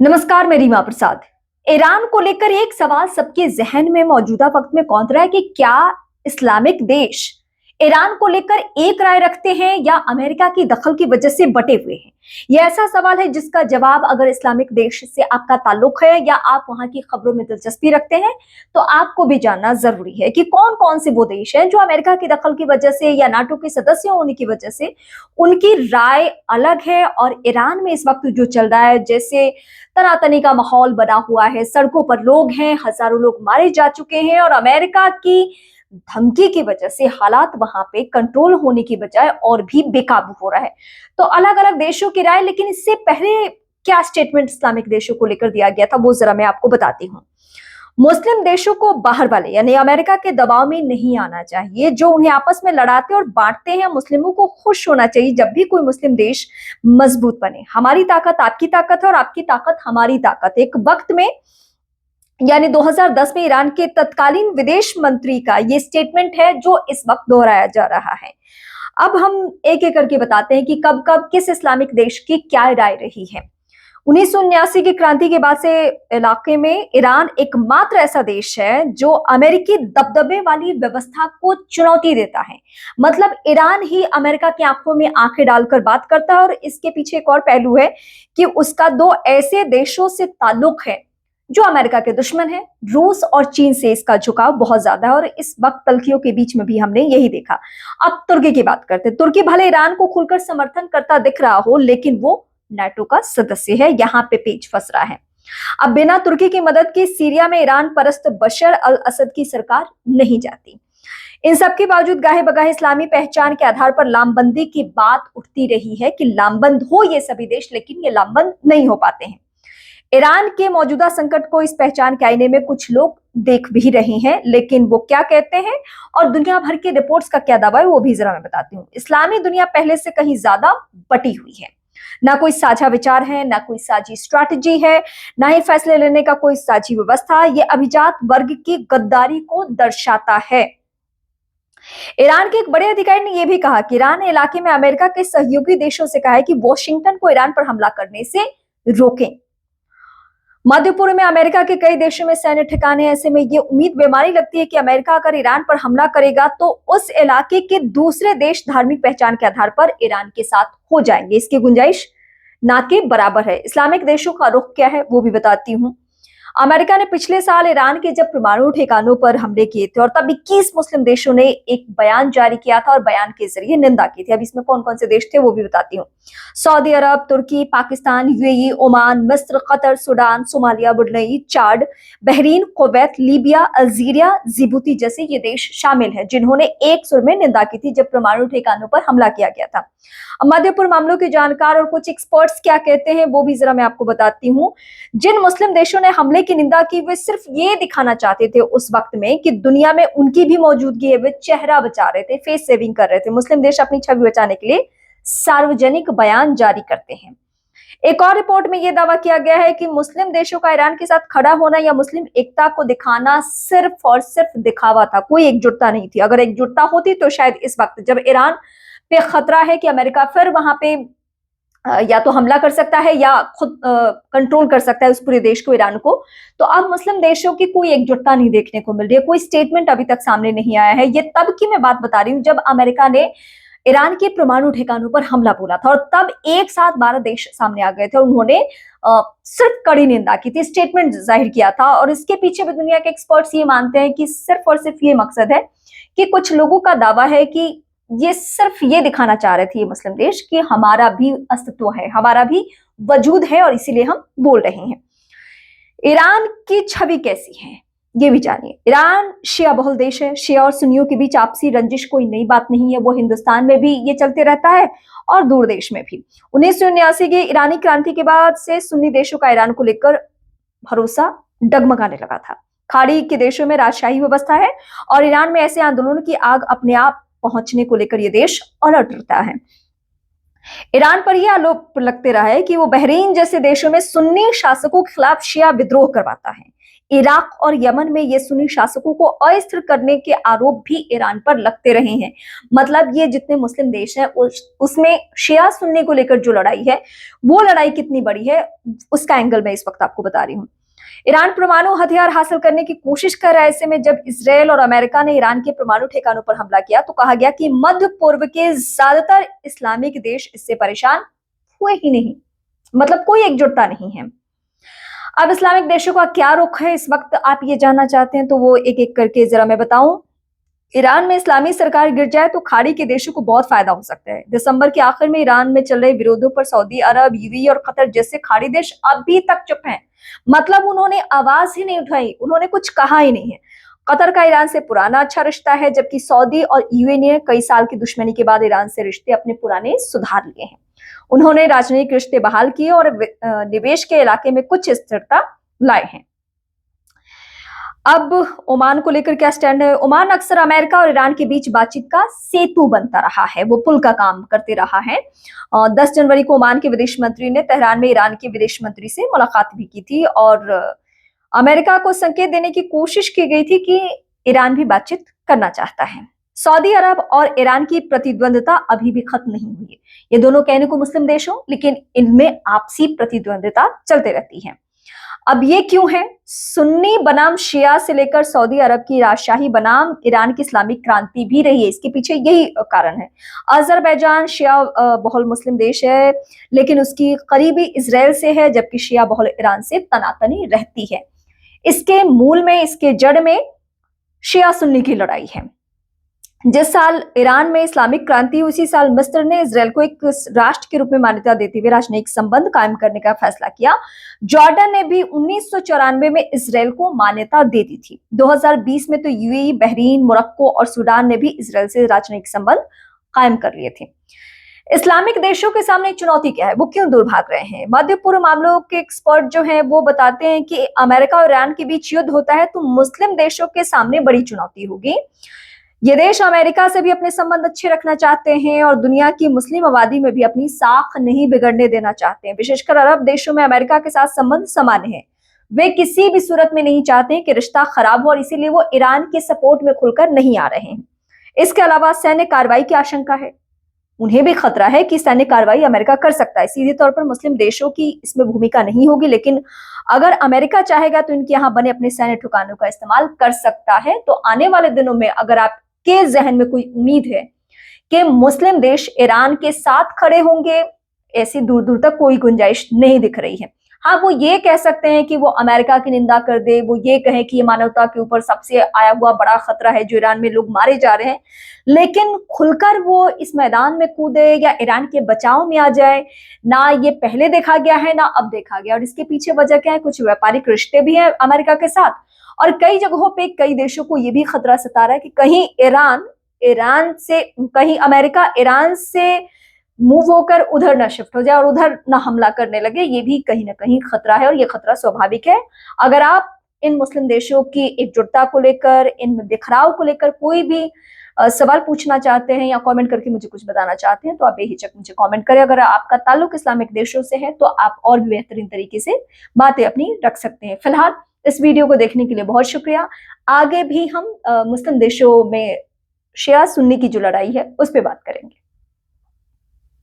नमस्कार, मैं रीमा प्रसाद। ईरान को लेकर एक सवाल सबके जहन में मौजूदा वक्त में कौंध रहा है कि क्या इस्लामिक देश ईरान को लेकर एक राय रखते हैं या अमेरिका की दखल की वजह से बटे हुए हैं। यह ऐसा सवाल है जिसका जवाब अगर इस्लामिक देश से आपका ताल्लुक है या आप वहां की खबरों में दिलचस्पी रखते हैं तो आपको भी जानना जरूरी है कि कौन कौन से वो देश हैं जो अमेरिका की दखल की वजह से या नाटो के सदस्य होने की वजह से उनकी राय अलग है। और ईरान में इस वक्त जो चल रहा है, जैसे तनातनी का माहौल बना हुआ है, सड़कों पर लोग हैं, हजारों लोग मारे जा चुके हैं और अमेरिका की धमकी की वजह से हालात वहां पे कंट्रोल होने की बजाय और भी बेकाबू हो रहा है। तो अलग अलग देशों की राय, लेकिन इससे पहले क्या स्टेटमेंट इस्लामिक देशों को लेकर दिया गया था वो जरा मैं आपको बताती हूँ। मुस्लिम देशों को बाहर वाले यानी अमेरिका के दबाव में नहीं आना चाहिए, जो उन्हें आपस में लड़ाते और बांटते हैं। मुस्लिमों को खुश होना चाहिए जब भी कोई मुस्लिम देश मजबूत बने। हमारी ताकत आपकी ताकत है और आपकी ताकत हमारी ताकत। एक वक्त में यानी 2010 में ईरान के तत्कालीन विदेश मंत्री का ये स्टेटमेंट है जो इस वक्त दोहराया जा रहा है। अब हम एक एक करके बताते हैं कि कब कब किस इस्लामिक देश की क्या राय रही है। 1979 की क्रांति के बाद से इलाके में ईरान एकमात्र ऐसा देश है जो अमेरिकी दबदबे वाली व्यवस्था को चुनौती देता है। मतलब ईरान ही अमेरिका की आंखों में आंखें डालकर बात करता है। और इसके पीछे एक और पहलू है कि उसका दो ऐसे देशों से ताल्लुक है जो अमेरिका के दुश्मन है। रूस और चीन से इसका झुकाव बहुत ज्यादा है और इस वक्त तल्खियों के बीच में भी हमने यही देखा। अब तुर्की की बात करते हैं। तुर्की भले ईरान को खुलकर समर्थन करता दिख रहा हो, लेकिन वो नाटो का सदस्य है। यहां पे पेच फंस रहा है। अब बिना तुर्की की मदद के सीरिया में ईरान परस्त बशर अल असद की सरकार नहीं जाती। इन सबके बावजूद गाहे बगाहे इस्लामी पहचान के आधार पर लामबंदी की बात उठती रही है कि लामबंद हो ये सभी देश, लेकिन ये लामबंद नहीं हो पाते हैं। ईरान के मौजूदा संकट को इस पहचान के आईने में कुछ लोग देख भी रहे हैं, लेकिन वो क्या कहते हैं और दुनिया भर की रिपोर्ट्स का क्या दावा है वो भी जरा मैं बताती हूँ। इस्लामी दुनिया पहले से कहीं ज्यादा बटी हुई है। ना कोई साझा विचार है, ना कोई साझी स्ट्रैटेजी है, ना ही फैसले लेने का कोई साझी व्यवस्था। ये अभिजात वर्ग की गद्दारी को दर्शाता है। ईरान के एक बड़े अधिकारी ने यह भी कहा कि ईरान ने इलाके में अमेरिका के सहयोगी देशों से कहा है कि वॉशिंगटन को ईरान पर हमला करने से रोकें। मध्य पूर्व में अमेरिका के कई देशों में सैन्य ठिकाने, ऐसे में ये उम्मीद बेमानी लगती है कि अमेरिका अगर ईरान पर हमला करेगा तो उस इलाके के दूसरे देश धार्मिक पहचान के आधार पर ईरान के साथ हो जाएंगे। इसकी गुंजाइश ना के बराबर है। इस्लामिक देशों का रुख क्या है वो भी बताती हूँ। अमेरिका ने पिछले साल ईरान के जब परमाणु ठिकानों पर हमले किए थे और तब 21 मुस्लिम देशों ने एक बयान जारी किया था और बयान के जरिए निंदा की थी। अब इसमें कौन कौन से देश थे वो भी बताती हूँ। Saudi Arab, Turkey, Pakistan, UAE, Oman, मिस्र, Qatar, Sudan, Somalia, Brunei, Chad, Bahrain, Kuwait, Libya, Algeria, Djibouti जैसे ये देश शामिल हैं जिन्होंने एक सुर में निंदा की थी जब परमाणु ठिकानों पर हमला किया गया था। मध्य पूर्व मामलों के जानकार और कुछ एक्सपर्ट्स क्या कहते हैं वो भी जरा मैं आपको बताती हूँ। जिन मुस्लिम देशों ने हमले की निंदा की वे सिर्फ ये दिखाना चाहते थे उस वक्त में कि दुनिया में उनकी भी मौजूदगी है। वे चेहरा बचा रहे थे, फेस सेविंग कर रहे थे। मुस्लिम देश अपनी छवि बचाने के लिए सार्वजनिक बयान जारी करते हैं। एक और रिपोर्ट में यह दावा किया गया है कि मुस्लिम देशों का ईरान के साथ खड़ा होना या मुस्लिम एकता को दिखाना सिर्फ और सिर्फ दिखावा था, कोई एकजुटता नहीं थी। अगर एकजुटता होती तो शायद इस वक्त जब ईरान पे खतरा है कि अमेरिका फिर वहां पे या तो हमला कर सकता है या खुद कंट्रोल कर सकता है उस पूरे देश को, ईरान को, तो अब मुस्लिम देशों की कोई एकजुटता नहीं देखने को मिल रही है। कोई स्टेटमेंट अभी तक सामने नहीं आया है। ये तब की मैं बात बता रही हूँ जब अमेरिका ने ईरान के परमाणु ठिकानों पर हमला बोला था और तब एक साथ 12 देश सामने आ गए थे और उन्होंने सिर्फ कड़ी निंदा की थी, स्टेटमेंट जाहिर किया था। और इसके पीछे भी दुनिया के एक्सपर्ट्स ये मानते हैं कि सिर्फ और सिर्फ ये मकसद है कि कुछ लोगों का दावा है कि ये सिर्फ ये दिखाना चाह रहे थे ये मुस्लिम देश कि हमारा भी अस्तित्व है, हमारा भी वजूद है और इसीलिए हम बोल रहे हैं। ईरान की छवि कैसी है ये भी जानिए। ईरान शिया बहुल देश है। शिया और सुन्नियों के बीच आपसी रंजिश कोई नई बात नहीं है। वो हिंदुस्तान में भी ये चलते रहता है और दूर देश में भी। 1979 की ईरानी क्रांति के बाद से सुन्नी देशों का ईरान को लेकर भरोसा डगमगाने लगा था। खाड़ी के देशों में राजशाही व्यवस्था है और ईरान में ऐसे आंदोलनों की आग अपने आप पहुंचने को लेकर यह देश अलर्ट रहता है। ईरान पर यह आरोप लगते रहा है कि वो बहरीन जैसे देशों में सुन्नी शासकों के खिलाफ शिया विद्रोह करवाता है। इराक और यमन में ये सुन्नी शासकों को अस्थिर करने के आरोप भी ईरान पर लगते रहे हैं। मतलब ये जितने मुस्लिम देश हैं उसमें शिया सुन्नी को लेकर जो लड़ाई है, वो लड़ाई कितनी बड़ी है, उसका एंगल मैं इस वक्त आपको बता रही हूँ। ईरान परमाणु हथियार हासिल करने की कोशिश कर रहा है। ऐसे में जब इसराइल और अमेरिका ने ईरान के परमाणु ठिकानों पर हमला किया तो कहा गया कि मध्य पूर्व के ज्यादातर इस्लामिक देश इससे परेशान हुए ही नहीं। मतलब कोई एकजुटता नहीं है। अब इस्लामिक देशों का क्या रुख है इस वक्त, आप ये जानना चाहते हैं तो वो एक एक करके जरा मैं बताऊं। ईरान में इस्लामी सरकार गिर जाए तो खाड़ी के देशों को बहुत फायदा हो सकता है। दिसंबर के आखिर में ईरान में चल रहे विरोधों पर सऊदी अरब, यूएई और कतर जैसे खाड़ी देश अभी तक चुप हैं। मतलब उन्होंने आवाज ही नहीं उठाई, उन्होंने कुछ कहा ही नहीं है। कतर का ईरान से पुराना अच्छा रिश्ता है, जबकि सऊदी और यूएई ने कई साल की दुश्मनी के बाद ईरान से रिश्ते अपने पुराने सुधार लिए हैं। उन्होंने राजनयिक रिश्ते बहाल किए और निवेश के इलाके में कुछ स्थिरता लाए हैं। अब ओमान को लेकर क्या स्टैंड है? ओमान अक्सर अमेरिका और ईरान के बीच बातचीत का सेतु बनता रहा है, वो पुल का काम करते रहा है। 10 जनवरी को ओमान के विदेश मंत्री ने तेहरान में ईरान के विदेश मंत्री से मुलाकात भी की थी और अमेरिका को संकेत देने की कोशिश की गई थी कि ईरान भी बातचीत करना चाहता है। सऊदी अरब और ईरान की प्रतिद्वंद्विता अभी भी खत्म नहीं हुई है। ये दोनों कहने को मुस्लिम देश हो, लेकिन इनमें आपसी प्रतिद्वंद्विता चलते रहती है। अब ये क्यों है? सुन्नी बनाम शिया से लेकर सऊदी अरब की राजशाही बनाम ईरान की इस्लामिक क्रांति भी रही है, इसके पीछे यही कारण है। अजरबैजान शिया बहुल मुस्लिम देश है, लेकिन उसकी करीबी इजराइल से है, जबकि शिया बहुल ईरान से तनातनी रहती है। इसके मूल में, इसके जड़ में शिया सुन्नी की लड़ाई है। जिस साल ईरान में इस्लामिक क्रांति, उसी साल मिस्र ने इजराइल को एक राष्ट्र के रूप में मान्यता देते हुए राजनयिक संबंध कायम करने का फैसला किया। जॉर्डन ने भी 1994 में इजराइल को मान्यता दे दी थी। 2020 में तो यूएई, बहरीन, मोरक्को और सूडान ने भी इजराइल से राजनयिक संबंध कायम कर लिए थे। इस्लामिक देशों के सामने चुनौती क्या है? वो क्यों दूर भाग रहे हैं? मध्य पूर्व मामलों के एक्सपर्ट जो हैं वो बताते हैं कि अमेरिका और ईरान के बीच युद्ध होता है तो मुस्लिम देशों के सामने बड़ी चुनौती होगी। ये देश अमेरिका से भी अपने संबंध अच्छे रखना चाहते हैं और दुनिया की मुस्लिम आबादी में भी अपनी साख नहीं बिगड़ने देना चाहते हैं। विशेषकर अरब देशों में अमेरिका के साथ संबंध सामान्य है। वे किसी भी सूरत में नहीं चाहते कि रिश्ता खराब हो और इसीलिए वो ईरान के सपोर्ट में खुलकर नहीं आ रहे हैं। इसके अलावा सैन्य कार्रवाई की आशंका है। उन्हें भी खतरा है कि सैन्य कार्रवाई अमेरिका कर सकता है। सीधे तौर पर मुस्लिम देशों की इसमें भूमिका नहीं होगी, लेकिन अगर अमेरिका चाहेगा तो इनके यहाँ बने अपने सैन्य ठिकानों का इस्तेमाल कर सकता है। तो आने वाले दिनों में अगर आपके जहन में कोई उम्मीद है कि मुस्लिम देश ईरान के साथ खड़े होंगे, ऐसी दूर दूर तक कोई गुंजाइश नहीं दिख रही है। हाँ, वो ये कह सकते हैं कि वो अमेरिका की निंदा कर दे, वो ये कहें कि ये मानवता के ऊपर सबसे आया हुआ बड़ा खतरा है जो ईरान में लोग मारे जा रहे हैं, लेकिन खुलकर वो इस मैदान में कूदे या ईरान के बचाव में आ जाए, ना ये पहले देखा गया है ना अब देखा गया। और इसके पीछे वजह क्या है? कुछ व्यापारिक रिश्ते भी हैं अमेरिका के साथ, और कई जगहों पे कई देशों को ये भी खतरा सता रहा है कि कहीं ईरान से, कहीं अमेरिका ईरान से मूव होकर उधर ना शिफ्ट हो जाए और उधर ना हमला करने लगे। ये भी कहीं ना कहीं खतरा है और ये खतरा स्वाभाविक है। अगर आप इन मुस्लिम देशों की एकजुटता को लेकर, इन बिखराव को लेकर कोई भी सवाल पूछना चाहते हैं या कमेंट करके मुझे कुछ बताना चाहते हैं तो आप बेहिचक मुझे कमेंट करें। अगर आपका ताल्लुक इस्लामिक देशों से है तो आप और भी बेहतरीन तरीके से बातें अपनी रख सकते हैं। फिलहाल इस वीडियो को देखने के लिए बहुत शुक्रिया। आगे भी हम मुस्लिम देशों में शिया सुन्नी की जो लड़ाई है उस पर बात करेंगे।